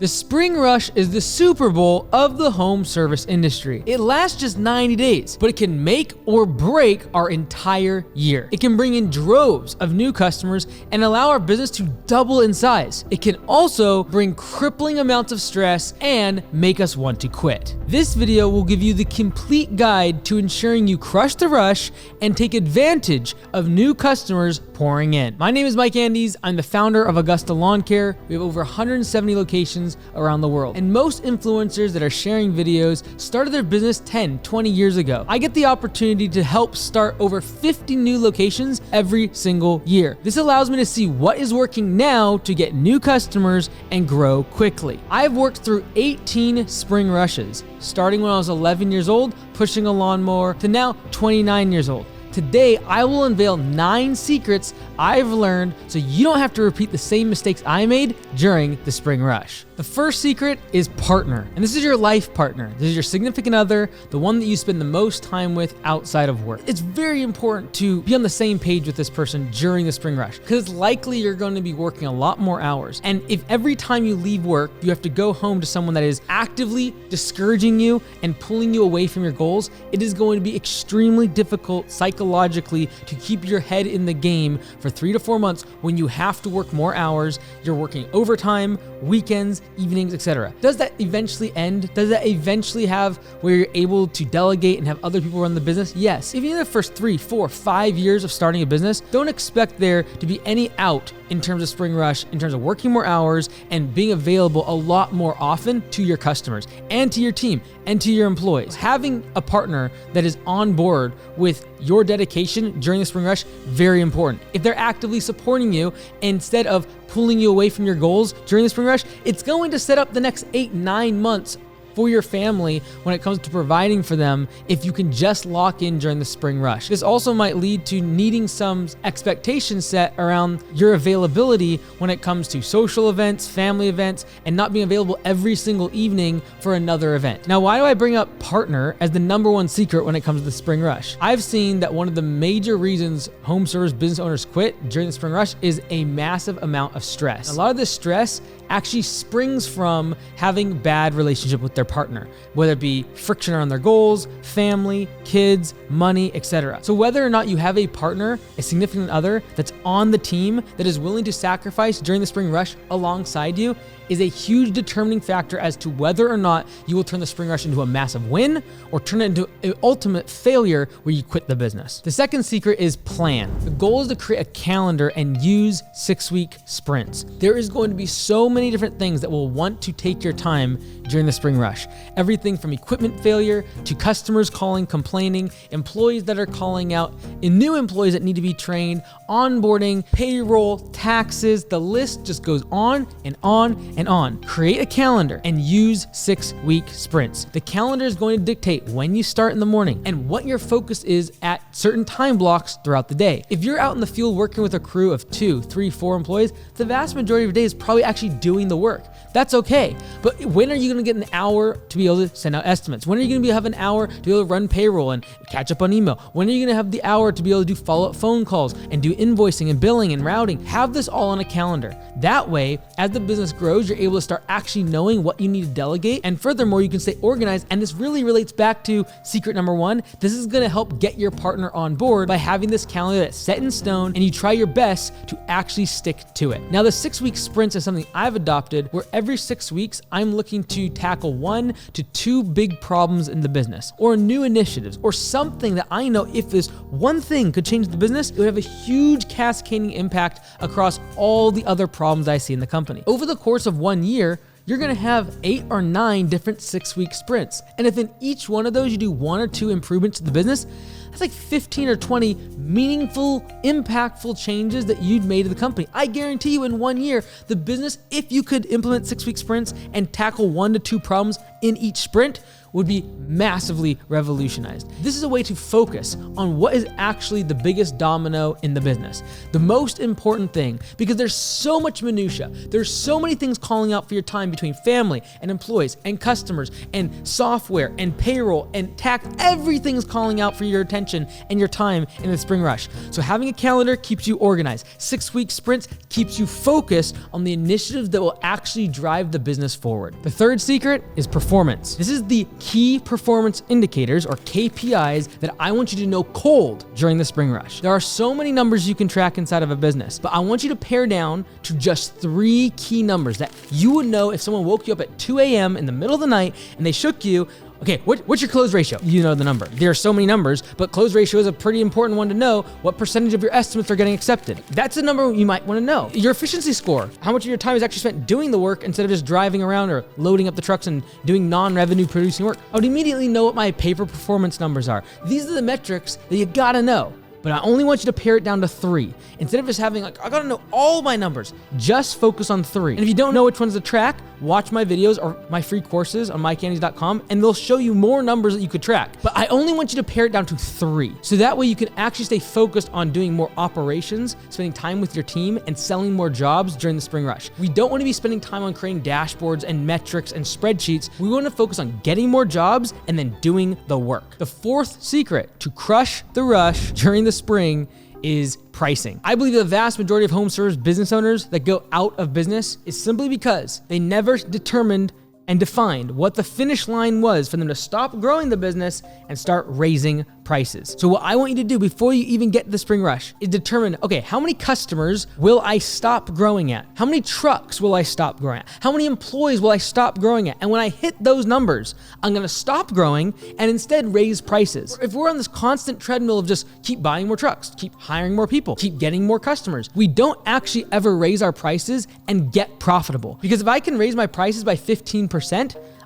The Spring Rush is the Super Bowl of the home service industry. It lasts just 90 days, but it can make or break our entire year. It can bring in droves of new customers and allow our business to double in size. It can also bring crippling amounts of stress and make us want to quit. This video will give you the complete guide to ensuring you crush the rush and take advantage of new customers pouring in. My name is Mike Andes. I'm the founder of Augusta Lawn Care. We have over 170 locations around the world. And most influencers that are sharing videos started their business 10, 20 years ago. I get the opportunity to help start over 50 new locations every single year. This allows me to see what is working now to get new customers and grow quickly. I've worked through 18 spring rushes, starting when I was 11 years old, pushing a lawnmower, to now 29 years old. Today, I will unveil 9 secrets I've learned so you don't have to repeat the same mistakes I made during the spring rush. The first secret is partner. And this is your life partner. This is your significant other, the one that you spend the most time with outside of work. It's very important to be on the same page with this person during the spring rush because it's likely you're going to be working a lot more hours. And if every time you leave work, you have to go home to someone that is actively discouraging you and pulling you away from your goals, it is going to be extremely difficult psychologically to keep your head in the game for 3 to 4 months when you have to work more hours, you're working overtime, weekends, evenings, etc. Does that eventually end? Does that eventually have where you're able to delegate and have other people run the business? Yes. Even in the first 3, 4, 5 years of starting a business, don't expect there to be any out in terms of spring rush, in terms of working more hours and being available a lot more often to your customers and to your team and to your employees. Having a partner that is on board with your dedication during the spring rush, very important. If they're actively supporting you instead of pulling you away from your goals during the spring rush, it's going to set up the next 8, 9 months for your family when it comes to providing for them if you can just lock in during the spring rush. This also might lead to needing some expectations set around your availability when it comes to social events, family events, and not being available every single evening for another event. Now, why do I bring up partner as the number one secret when it comes to the spring rush? I've seen that one of the major reasons home service business owners quit during the spring rush is a massive amount of stress. A lot of this stress actually springs from having bad relationship with their partner, whether it be friction around their goals, family, kids, money, etc. So whether or not you have a partner, a significant other that's on the team that is willing to sacrifice during the spring rush alongside you is a huge determining factor as to whether or not you will turn the spring rush into a massive win or turn it into an ultimate failure where you quit the business. The second secret is plan. The goal is to create a calendar and use 6-week sprints. There is going to be so many different things that will want to take your time during the spring rush. Everything from equipment failure to customers calling, complaining, employees that are calling out, and new employees that need to be trained, onboarding, payroll, taxes, the list just goes on and on and on. Create a calendar and use 6-week sprints. The calendar is going to dictate when you start in the morning and what your focus is at certain time blocks throughout the day. If you're out in the field working with a crew of 2, 3, 4 employees, the vast majority of your day is probably actually doing the work. That's okay. But when are you going to get an hour to be able to send out estimates? When are you going to have an hour to be able to run payroll and catch up on email? When are you going to have the hour to be able to do follow-up phone calls and do invoicing and billing and routing? Have this all on a calendar. That way, as the business grows, you're able to start actually knowing what you need to delegate. And furthermore, you can stay organized. And this really relates back to secret number 1. This is going to help get your partner on board by having this calendar that's set in stone and you try your best to actually stick to it. Now, the 6-week sprints is something I've adopted where every 6 weeks, I'm looking to tackle 1 to 2 big problems in the business or new initiatives or something that I know if this one thing could change the business, it would have a huge cascading impact across all the other problems I see in the company. Over the course of 1 year, you're going to have 8 or 9 different 6-week sprints. And if in each one of those you do 1 or 2 improvements to the business, that's like 15 or 20 meaningful, impactful changes that you'd made to the company. I guarantee you in 1 year, the business, if you could implement 6-week sprints and tackle 1 to 2 problems in each sprint, would be massively revolutionized. This is a way to focus on what is actually the biggest domino in the business, the most important thing, because there's so much minutia. There's so many things calling out for your time between family and employees and customers and software and payroll and tax. Everything's calling out for your attention and your time in the spring rush. So having a calendar keeps you organized. 6-week sprints keeps you focused on the initiatives that will actually drive the business forward. The third secret is performance. This is the key performance indicators, or KPIs, that I want you to know cold during the spring rush. There are so many numbers you can track inside of a business, but I want you to pare down to just 3 key numbers that you would know if someone woke you up at 2 a.m. in the middle of the night and they shook you. Okay, what's your close ratio? You know the number. There are so many numbers, but close ratio is a pretty important one to know. What percentage of your estimates are getting accepted? That's a number you might want to know. Your efficiency score, how much of your time is actually spent doing the work instead of just driving around or loading up the trucks and doing non-revenue producing work. I would immediately know what my paper performance numbers are. These are the metrics that you gotta know. But I only want you to pare it down to 3. Instead of just having I gotta know all my numbers, just focus on 3. And if you don't know which ones to track, watch my videos or my free courses on mycandies.com and they'll show you more numbers that you could track. But I only want you to pare it down to 3. So that way you can actually stay focused on doing more operations, spending time with your team, and selling more jobs during the spring rush. We don't want to be spending time on creating dashboards and metrics and spreadsheets. We want to focus on getting more jobs and then doing the work. The 4th secret to crush the rush during the spring is pricing. I believe the vast majority of home service business owners that go out of business is simply because they never determined and defined what the finish line was for them to stop growing the business and start raising prices. So what I want you to do before you even get to the spring rush is determine, okay, how many customers will I stop growing at? How many trucks will I stop growing at? How many employees will I stop growing at? And when I hit those numbers, I'm gonna stop growing and instead raise prices. If we're on this constant treadmill of just keep buying more trucks, keep hiring more people, keep getting more customers, we don't actually ever raise our prices and get profitable. Because if I can raise my prices by 15%,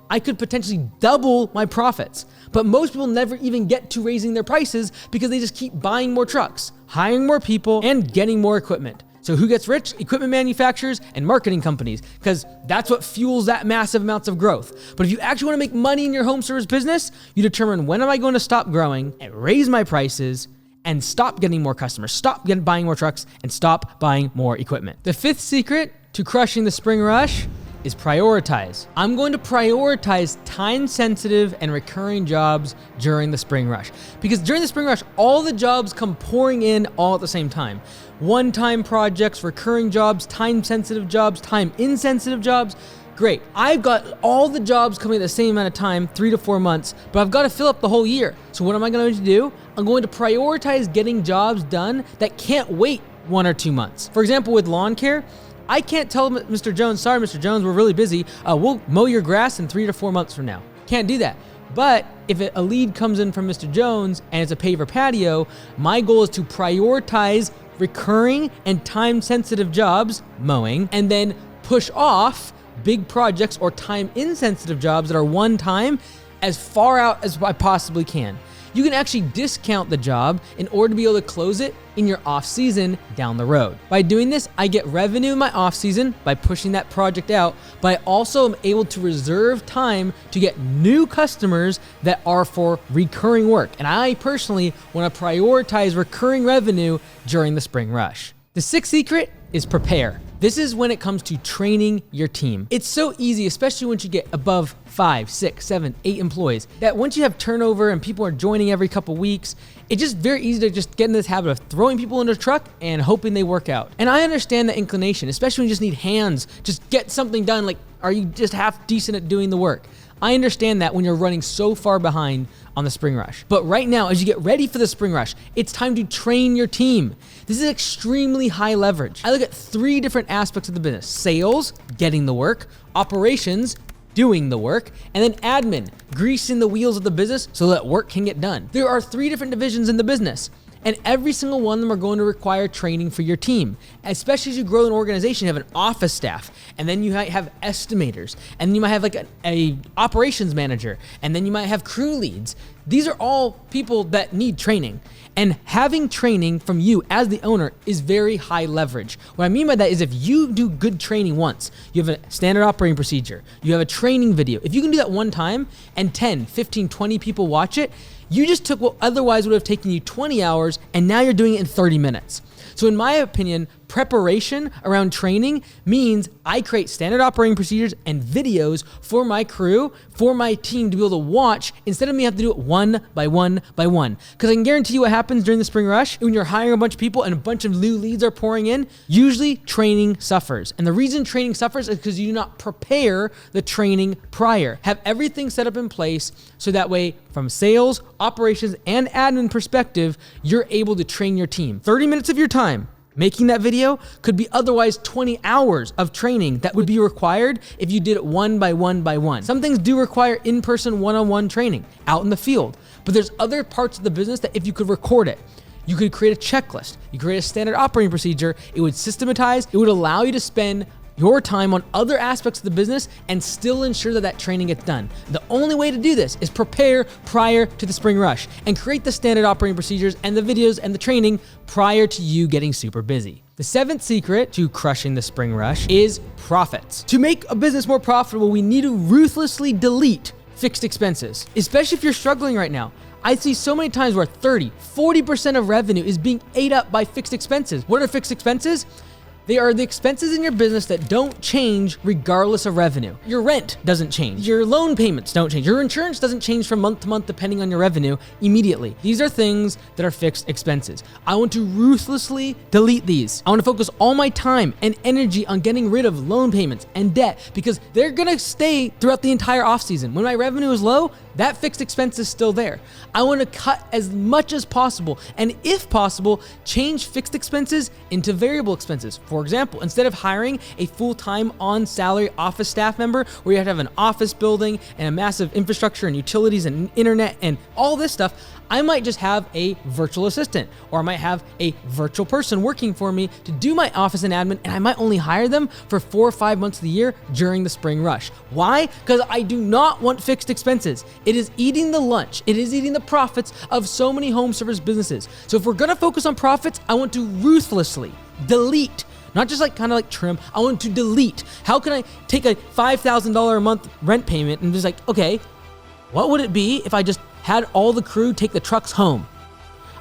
I could potentially double my profits. But most people never even get to raising their prices because they just keep buying more trucks, hiring more people, and getting more equipment. So who gets rich? Equipment manufacturers and marketing companies, because that's what fuels that massive amounts of growth. But if you actually want to make money in your home service business, you determine, when am I going to stop growing and raise my prices and stop getting more customers, stop buying more trucks, and stop buying more equipment. The 5th secret to crushing the spring rush is prioritize. I'm going to prioritize time-sensitive and recurring jobs during the spring rush. Because during the spring rush, all the jobs come pouring in all at the same time. One-time projects, recurring jobs, time-sensitive jobs, time-insensitive jobs. Great. I've got all the jobs coming at the same amount of time, 3 to 4 months, but I've got to fill up the whole year. So what am I going to do? I'm going to prioritize getting jobs done that can't wait 1 or 2 months. For example, with lawn care, I can't tell Mr. Jones, sorry, Mr. Jones, we're really busy. We'll mow your grass in 3 to 4 months from now. Can't do that. But if a lead comes in from Mr. Jones and it's a paver patio, my goal is to prioritize recurring and time-sensitive jobs, mowing, and then push off big projects or time-insensitive jobs that are one time as far out as I possibly can. You can actually discount the job in order to be able to close it in your off season down the road. By doing this, I get revenue in my off season by pushing that project out, but I also am able to reserve time to get new customers that are for recurring work. And I personally want to prioritize recurring revenue during the spring rush. The 6th secret is prepare. This is when it comes to training your team. It's so easy, especially once you get above 5, 6, 7, 8 employees, that once you have turnover and people are joining every couple weeks, it's just very easy to just get in this habit of throwing people into a truck and hoping they work out. And I understand that inclination, especially when you just need hands, just get something done. Like, are you just half decent at doing the work? I understand that when you're running so far behind on the spring rush. But right now, as you get ready for the spring rush, it's time to train your team. This is extremely high leverage. I look at 3 different aspects of the business: sales, getting the work; operations, doing the work; and then admin, greasing the wheels of the business so that work can get done. There are 3 different divisions in the business, and every single one of them are going to require training for your team. Especially as you grow an organization, you have an office staff, and then you might have estimators, and you might have like a operations manager, and then you might have crew leads. These are all people that need training. And having training from you as the owner is very high leverage. What I mean by that is if you do good training once, you have a standard operating procedure, you have a training video. If you can do that one time and 10, 15, 20 people watch it, you just took what otherwise would have taken you 20 hours and now you're doing it in 30 minutes. So in my opinion, preparation around training means I create standard operating procedures and videos for my crew, for my team to be able to watch instead of me having to do it one by one by one. Because I can guarantee you what happens during the spring rush when you're hiring a bunch of people and a bunch of new leads are pouring in, usually training suffers. And the reason training suffers is because you do not prepare the training prior. Have everything set up in place so that way from sales, operations, and admin perspective, you're able to train your team. 30 minutes of your time making that video could be otherwise 20 hours of training that would be required if you did it one by one by one. Some things do require in-person one-on-one training out in the field, but there's other parts of the business that if you could record it, you could create a checklist, you create a standard operating procedure, it would systematize, it would allow you to spend your time on other aspects of the business and still ensure that that training gets done. The only way to do this is prepare prior to the spring rush and create the standard operating procedures and the videos and the training prior to you getting super busy. The 7th secret to crushing the spring rush is profits. To make a business more profitable, we need to ruthlessly delete fixed expenses, especially if you're struggling right now. I see so many times where 30, 40% of revenue is being ate up by fixed expenses. What are fixed expenses? They are the expenses in your business that don't change regardless of revenue. Your rent doesn't change. Your loan payments don't change. Your insurance doesn't change from month to month depending on your revenue immediately. These are things that are fixed expenses. I want to ruthlessly delete these. I want to focus all my time and energy on getting rid of loan payments and debt because they're gonna stay throughout the entire off season. When my revenue is low, that fixed expense is still there. I want to cut as much as possible and if possible, change fixed expenses into variable expenses. For example, instead of hiring a full-time on-salary office staff member where you have to have an office building and a massive infrastructure and utilities and internet and all this stuff, I might just have a virtual assistant or I might have a virtual person working for me to do my office and admin, and I might only hire them for 4 or 5 months of the year during the spring rush. Why? Because I do not want fixed expenses. It is eating the lunch. It is eating the profits of so many home service businesses. So if we're gonna focus on profits, I want to ruthlessly delete, not just kind of trim, I want to delete. How can I take a $5,000 a month rent payment and just okay, what would it be if I just had all the crew take the trucks home?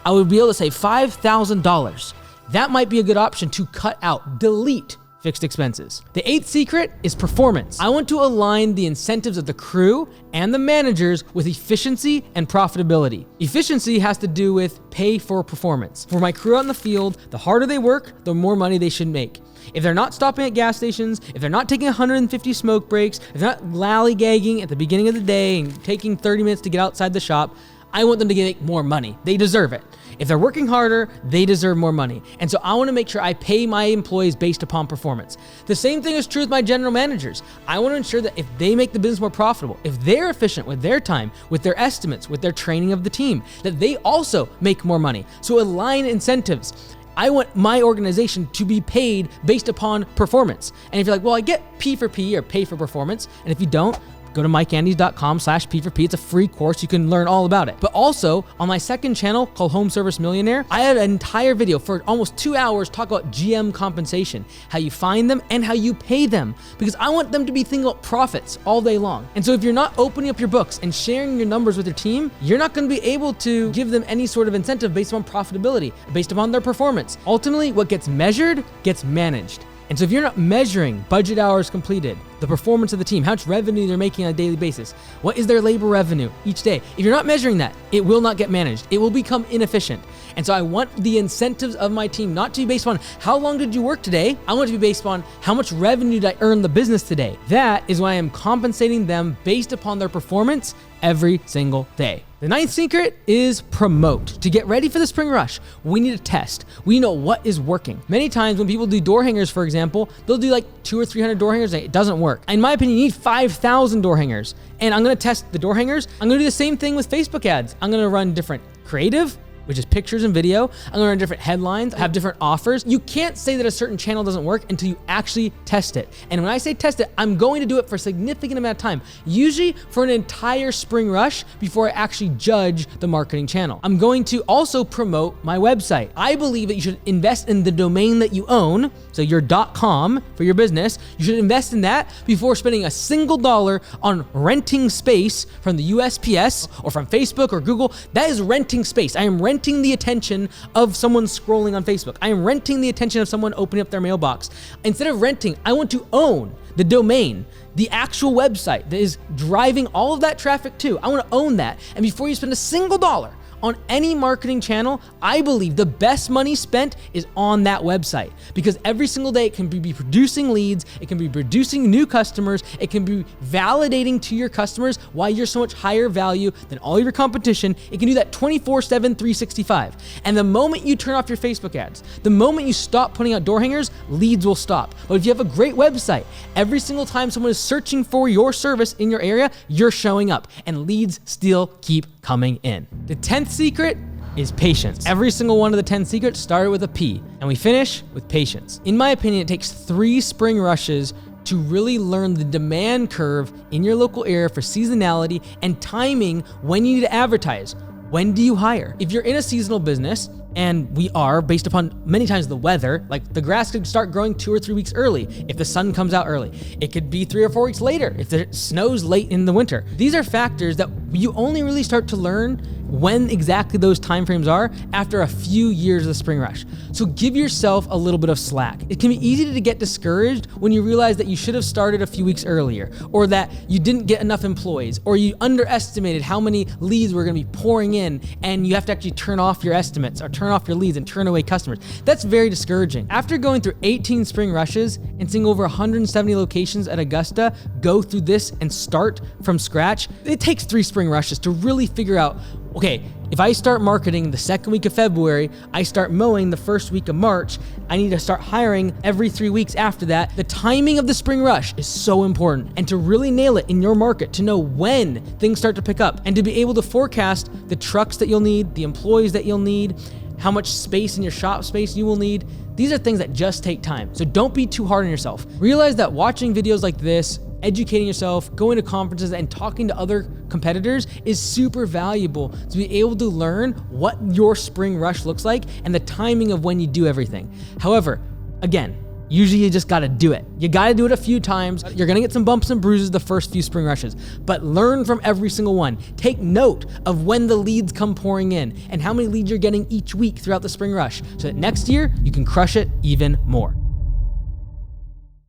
I would be able to save $5,000. That might be a good option to cut out, delete fixed expenses. The 8th secret is performance. I want to align the incentives of the crew and the managers with efficiency and profitability. Efficiency has to do with pay for performance. For my crew out in the field, the harder they work, the more money they should make. If they're not stopping at gas stations, if they're not taking 150 smoke breaks, if they're not lollygagging at the beginning of the day and taking 30 minutes to get outside the shop, I want them to make more money. They deserve it. If they're working harder, they deserve more money. And so I want to make sure I pay my employees based upon performance. The same thing is true with my general managers. I want to ensure that if they make the business more profitable, if they're efficient with their time, with their estimates, with their training of the team, that they also make more money. So align incentives. I want my organization to be paid based upon performance. And if you're well, I get P for P or pay for performance. And if you don't, go to mikeandys.com/P4P. It's a free course. You can learn all about it. But also on my second channel called Home Service Millionaire, I had an entire video for almost 2 hours talk about GM compensation, how you find them and how you pay them, because I want them to be thinking about profits all day long. And so if you're not opening up your books and sharing your numbers with your team, you're not going to be able to give them any sort of incentive based on profitability, based upon their performance. Ultimately, what gets measured gets managed. And so if you're not measuring budget hours completed, the performance of the team, how much revenue they're making on a daily basis, what is their labor revenue each day, if you're not measuring that, it will not get managed. It will become inefficient. And so I want the incentives of my team not to be based on how long did you work today? I want it to be based on how much revenue did I earn the business today? That is why I am compensating them based upon their performance every single day. The 9th secret is promote. To get ready for the spring rush, we need to test. We know what is working. Many times when people do door hangers, for example, they'll do 200 or 300 door hangers. It doesn't work. In my opinion, you need 5,000 door hangers. And I'm going to test the door hangers. I'm going to do the same thing with Facebook ads. I'm going to run different creative, which is pictures and video. I'm gonna run different headlines, have different offers. You can't say that a certain channel doesn't work until you actually test it. And when I say test it, I'm going to do it for a significant amount of time, usually for an entire spring rush before I actually judge the marketing channel. I'm going to also promote my website. I believe that you should invest in the domain that you own, so your .com for your business. You should invest in that before spending a single dollar on renting space from the USPS or from Facebook or Google. That is renting space. I am renting the attention of someone scrolling on Facebook. I am renting the attention of someone opening up their mailbox. Instead of renting, I want to own the domain, the actual website that is driving all of that traffic too. I want to own that. And before you spend a single dollar on any marketing channel, I believe the best money spent is on that website, because every single day it can be producing leads, it can be producing new customers, it can be validating to your customers why you're so much higher value than all your competition. It can do that 24/7, 365. And the moment you turn off your Facebook ads, the moment you stop putting out door hangers, leads will stop. But if you have a great website, every single time someone is searching for your service in your area, you're showing up and leads still keep coming in. The 10th secret is patience. Every single one of the 10 secrets started with a P, and we finish with patience. In my opinion, it takes 3 spring rushes to really learn the demand curve in your local area for seasonality and timing when you need to advertise. When do you hire? If you're in a seasonal business, and we are, based upon many times the weather, like the grass could start growing 2 or 3 weeks early if the sun comes out early. It could be 3 or 4 weeks later if it snows late in the winter. These are factors that you only really start to learn when exactly those timeframes are after a few years of the spring rush. So give yourself a little bit of slack. It can be easy to get discouraged when you realize that you should have started a few weeks earlier, or that you didn't get enough employees, or you underestimated how many leads were gonna be pouring in, and you have to actually turn off your estimates or turn off your leads and turn away customers. That's very discouraging. After going through 18 spring rushes and seeing over 170 locations at Augusta go through this and start from scratch, it takes 3 spring rushes to really figure out, okay, if I start marketing the second week of February, I start mowing the first week of March, I need to start hiring every 3 weeks after that. The timing of the spring rush is so important, and to really nail it in your market, to know when things start to pick up, and to be able to forecast the trucks that you'll need, the employees that you'll need, how much space in your shop space you will need. These are things that just take time. So don't be too hard on yourself. Realize that watching videos like this, educating yourself, going to conferences, and talking to other competitors is super valuable to be able to learn what your spring rush looks like and the timing of when you do everything. However, again, usually you just gotta do it. You gotta do it a few times. You're gonna get some bumps and bruises the first few spring rushes, but learn from every single one. Take note of when the leads come pouring in and how many leads you're getting each week throughout the spring rush, so that next year you can crush it even more.